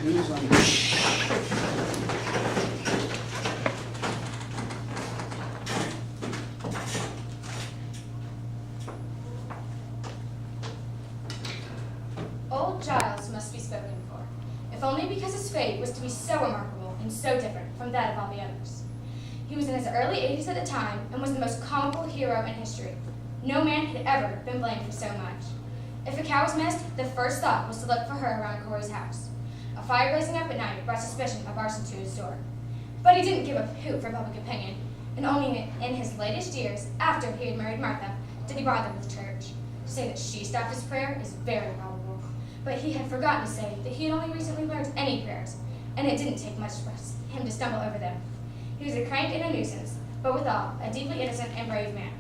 news on Old Giles must be spoken for, if only because his fate was to be so remarkable and so different from that of all the others. He was in his early 80s at the time and was the most comical hero in history. No man had ever been blamed for so much. If a cow was missed, the first thought was to look for her around Corey's house. A fire blazing up at night brought suspicion of arson to his door. But he didn't give a hoot for public opinion, and only in his latest years, after he had married Martha, did he bother with church. To say that she stopped his prayer is very probable, but he had forgotten to say that he had only recently learned any prayers, and it didn't take much for him to stumble over them. He was a crank and a nuisance, but withal, a deeply innocent and brave man.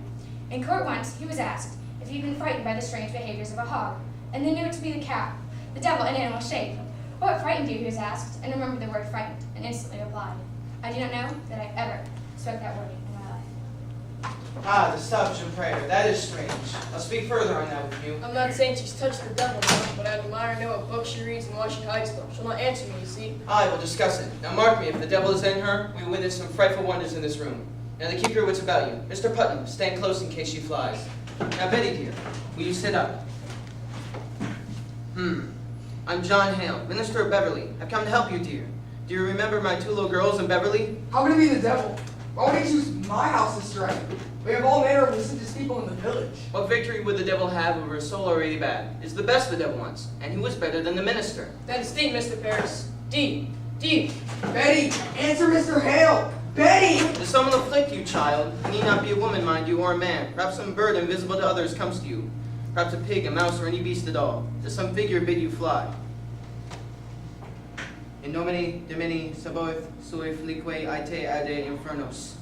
In court once, he was asked if he'd been frightened by the strange behaviors of a hog, and then knew it to be the cow, the devil in animal shape. What frightened you, he was asked, and remembered the word frightened, and instantly replied, I do not know that I ever spoke that word in my life. Ah, the stoppage in prayer. That is strange. I'll speak further on that with you. I'm not saying she's touched the devil, no, but I admire and know what books she reads and why she hides them. She'll not answer me, you see. I will discuss it. Now mark me, if the devil is in her, we will witness some frightful wonders in this room. Now to keep your wits about you. Mr. Putnam, stand close in case she flies. Now Betty dear, will you sit up? I'm John Hale, minister of Beverly. I've come to help you, dear. Do you remember my two little girls in Beverly? How can it be the devil? Why would he choose my house to strike? We have all manner of religious people in the village. What victory would the devil have over a soul already bad? It's the best the devil wants, and he was better than the minister. That is deep, Mr. Paris. Deep. Deep. Betty, answer Mr. Hale! Betty! Does someone afflict you, child? It need not be a woman, mind you, or a man. Perhaps some bird invisible to others comes to you. Perhaps a pig, a mouse, or any beast at all. Does some figure bid you fly? In nomine Domini Sabaoth sui flique ite ade infernos.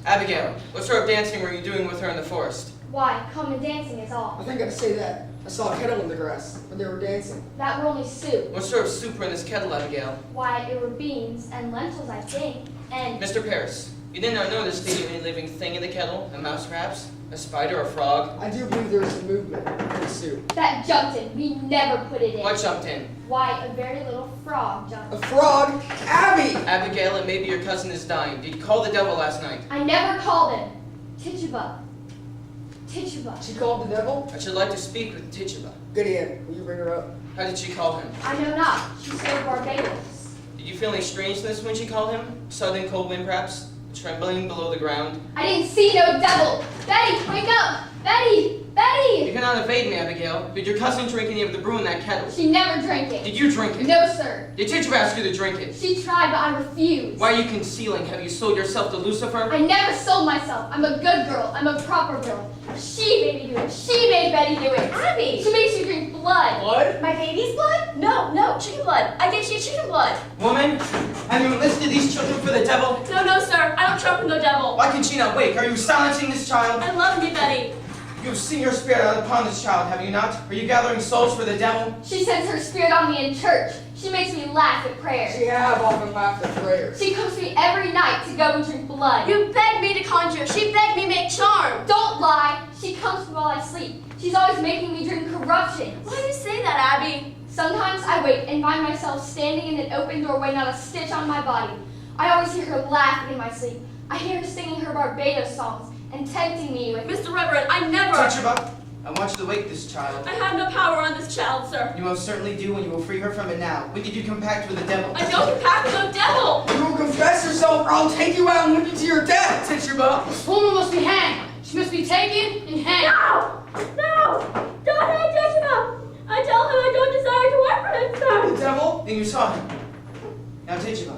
Abigail, what sort of dancing were you doing with her in the forest? Why, common dancing is all. I think I'd say that. I saw a kettle in the grass when they were dancing. That were only soup. What sort of soup were in this kettle, Abigail? Why, it were beans and lentils, I think, and... Mr. Paris, you did not notice the any living thing in the kettle? A mouse, perhaps? A spider, a frog? I do believe there is a movement in the soup. That jumped in. We never put it in. What jumped in? Why, a very little frog jumped A in. frog? Abby! Abigail, it may be your cousin is dying. Did you call the devil last night? I never called him. Tituba. Tituba. She called the devil? I should like to speak with Tituba. Good Ann, will you bring her up? How did she call him? I know not. She said Barbados. Did you feel any strangeness when she called him? Sudden cold wind, perhaps? Trembling below the ground? I didn't see no devil. Betty, wake up! Betty! Betty! You cannot evade me, Abigail. Did your cousin drink any of the brew in that kettle? She never drank it. Did you drink it? No, sir. Did Tituba ask you to drink it? She tried, but I refused. Why are you concealing? Have you sold yourself to Lucifer? I never sold myself. I'm a good girl. I'm a proper girl. She made me do it. She made Betty do it. Abby! She makes you drink blood. Blood? My baby's blood? No, chicken blood. I gave you chicken blood. Woman, have you enlisted these children for the devil? No, sir. I don't trust in the devil. Why can she not wake? Are you silencing this child? I love me, Betty. You have seen your spirit out upon this child, have you not? Are you gathering souls for the devil? She sends her spirit on me in church. She makes me laugh at prayer. She have often laughed at prayers. She comes to me every night to go and drink blood. You begged me to conjure. She begged me make charm. Don't lie. She comes to me while I sleep. She's always making me drink corruption. Why do you say that, Abby? Sometimes I wake and find myself standing in an open doorway, not a stitch on my body. I always hear her laughing in my sleep. I hear her singing her Barbados songs and tempting me with... Mr. Reverend, I never... Tituba, I want you to wake this child. I have no power on this child, sir. You most certainly do, and you will free her from it now. When did you compact with the devil? I don't compact with no devil. You will confess yourself, or I'll take you out and whip you to your death! Tituba! This woman must be hanged. She must be taken and hanged. No! Don't hang Tituba. I tell him I don't desire to work for him, sir. The devil? Then you saw him. Now, Tituba,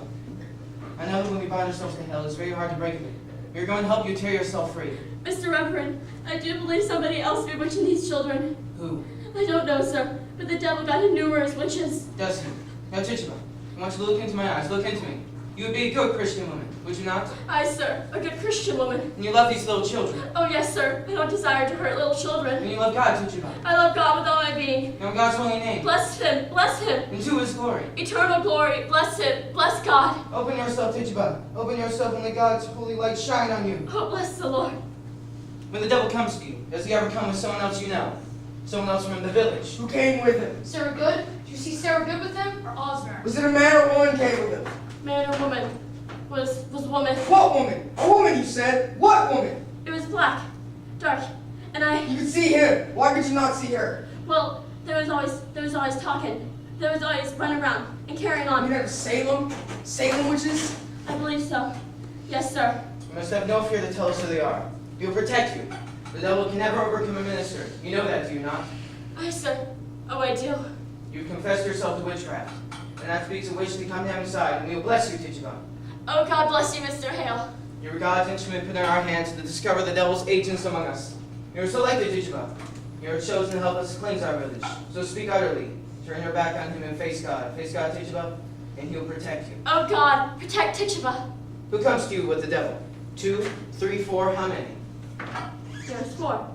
I know that when we bind ourselves to hell, it's very hard to break of it. We're going to help you tear yourself free. Mr. Reverend, I do believe somebody else bewitching these children. Who? I don't know, sir, but the devil got him numerous witches. Does he? Now, Tituba, I want you to look into my eyes. Look into me. You would be a good Christian woman, would you not? Aye, sir, a good Christian woman. And you love these little children. Oh, yes, sir. I don't desire to hurt little children. And you love God, Tituba. I love God with all my being. And God's holy name. Bless him, bless him. And to his glory. Eternal glory, bless him, bless God. Open yourself, Tituba. Open yourself and let God's holy light shine on you. Oh, bless the Lord. When the devil comes to you, does he ever come with someone else you know? Someone else from the village. Who came with him? Sarah Good? Did you see Sarah Good with him, or Osmer? Was it a man or a woman came with him? Man or woman? Was woman. What woman? A woman, you said. What woman? It was black, dark, and I. You could see him. Why could you not see her? Well, there was always talking. There was always running around and carrying You on. never Salem? Salem witches? I believe so. Yes, sir. You must have no fear to tell us who they are. We will protect you. The devil can never overcome a minister. You know that, do you not? Aye, sir. Oh, I do. You've confessed yourself to witchcraft. And that speaks a wish to come down inside, and we will bless you, Tituba. Oh, God bless you, Mr. Hale. You were God's instrument put in our hands to discover the devil's agents among us. You are selected, Tituba. You are chosen to help us cleanse our village. So speak utterly. Turn your back on him and face God. Face God, Tituba, and he will protect you. Oh, God, protect Tituba. Who comes to you with the devil? 2, 3, 4, how many? There's 4.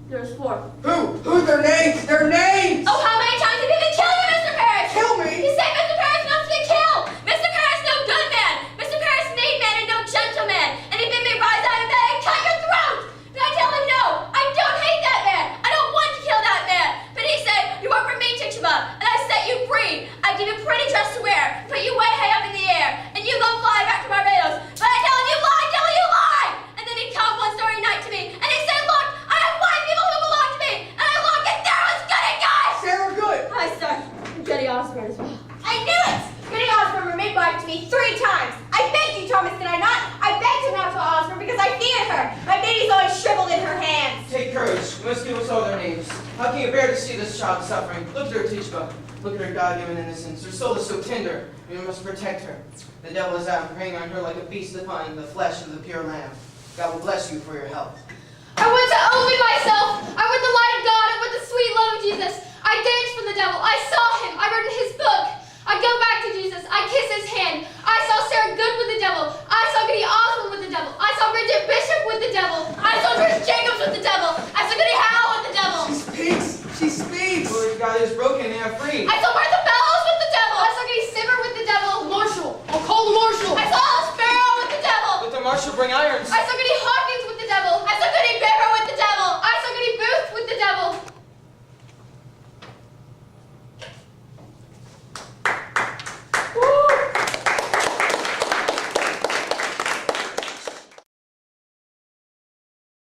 There's 4. Who? Their names? Their names! Oh, how many times did he kill you, Mr. Parrish? Kill You me? say Mr. Parrish wants to kill! Mr. Parrish no good man! Mr. Parrish made man and no gentleman! And he bid me rise out of bed and cut your throat! Did I tell him no? I don't hate that man! I don't want to kill that man! But he said, you work for me, Tituba, and I set you free! I give you a pretty dress to wear, put you way high up in the air, and you go fly back to Barbados! But I tell him you lie! Tell him you lie! And then he come one starry night to me, and he said, look, I have 5 people who belong to me, and I look and there was Goody Guy! Sarah Good! Hi, sir. Goody Osborne as well. I knew it! Goody Osborne made wife to me 3 times. I begged you, Thomas, did I not? I begged you not to Osborne because I feared her. My baby's always shriveled in her hands. Take courage. You must give us all their names. How can you bear to see this child suffering? Look at her, Tituba. Look at her God-given innocence. Her soul is so tender. We must protect her. The devil is out preying on her like a beast upon the flesh of the pure lamb. God will bless you for your help. I want to open myself. I want the light of God. I want the sweet love of Jesus. I danced for the devil. I saw him. I read in his book. I go back to Jesus. I kiss his hand. I saw Sarah Good with the devil. I saw Goody Osborne with the devil. I saw Bridget Bishop with the devil. I saw Trish Jacobs with the devil. I saw Goody Howell with the devil. She speaks! She speaks! The word of God is broken. They are free. I saw Martha Bellows with the devil. I saw Goody Simmer with the devil. Marshall. I'll call the marshal. I saw Alice Farrell with the devil. Let the marshal bring irons. I